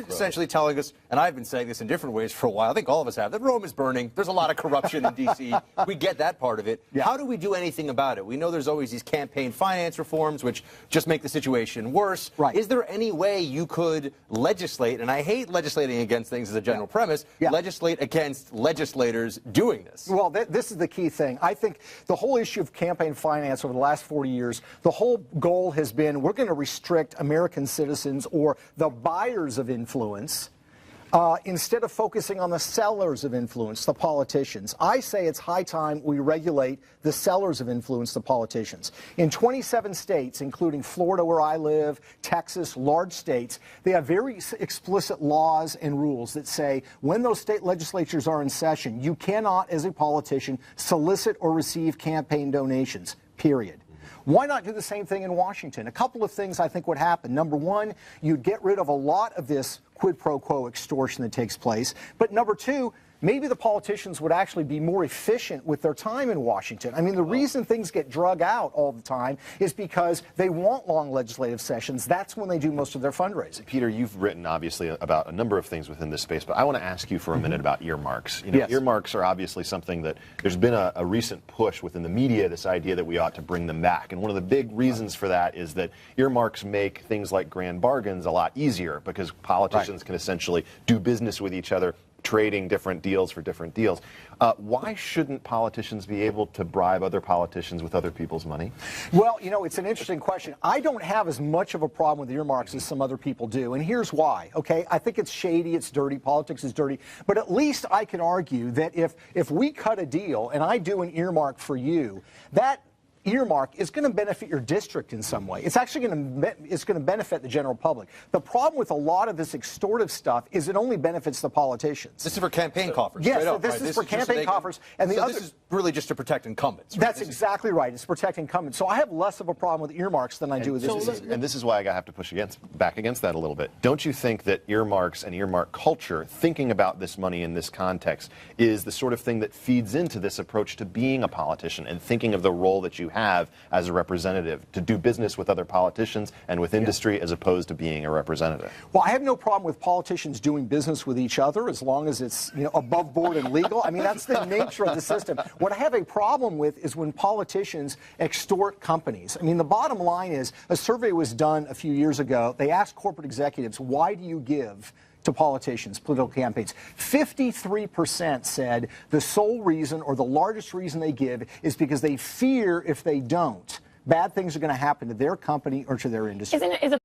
essentially telling us, and I've been saying this in different ways for a while, I think all of us have, that Rome is burning. There's a lot of corruption in D.C. We get that part of it. Yeah. How do we do anything about it? We know there's always these campaign finance reforms, which just make the situation worse. Right. Is there any way you could legislate, and I hate legislating against things as a general premise, legislate against legislators doing this? Well, this is the key thing. I think the whole issue of campaign finance over the last 40 years, the whole goal has been we're going to restrict American citizens or the buyers of influence instead of focusing on the sellers of influence, the politicians. I say it's high time we regulate the sellers of influence, the politicians. In 27 states, including Florida, where I live, Texas, large states, they have very explicit laws and rules that say when those state legislatures are in session, you cannot, as a politician, solicit or receive campaign donations, period. Why not do the same thing in Washington? A couple of things I think would happen. Number one, you'd get rid of a lot of this quid pro quo extortion that takes place. But number two, maybe the politicians would actually be more efficient with their time in Washington. I mean, the reason things get drug out all the time is because they want long legislative sessions. That's when they do most of their fundraising. Peter, you've written, obviously, about a number of things within this space, but I want to ask you for a minute about earmarks. You know, earmarks are obviously something that there's been a recent push within the media, this idea that we ought to bring them back. And one of the big reasons for that is that earmarks make things like grand bargains a lot easier because politicians can essentially do business with each other, trading different deals for different deals. Why shouldn't politicians be able to bribe other politicians with other people's money? Well, you know, it's an interesting question. I don't have as much of a problem with earmarks as some other people do, and here's why, okay? I think it's shady, it's dirty, politics is dirty, but at least I can argue that if we cut a deal and I do an earmark for you, that earmark is going to benefit your district in some way. It's actually going to benefit the general public. The problem with a lot of this extortive stuff is it only benefits the politicians. This is for campaign coffers. Yes, this is for campaign coffers. And this is really just to protect incumbents. Right? That's exactly right. It's protecting incumbents. So I have less of a problem with earmarks than I do with this. And this is why I have to push back against that a little bit. Don't you think that earmarks and earmark culture, thinking about this money in this context, is the sort of thing that feeds into this approach to being a politician and thinking of the role that you have as a representative to do business with other politicians and with industry as opposed to being a representative? Well, I have no problem with politicians doing business with each other as long as it's, you know, above board and legal. I mean, that's the nature of the system. What I have a problem with is when politicians extort companies. I mean, the bottom line is a survey was done a few years ago. They asked corporate executives, why do you give to politicians, political campaigns? 53% said the sole reason or the largest reason they give is because they fear if they don't, bad things are going to happen to their company or to their industry.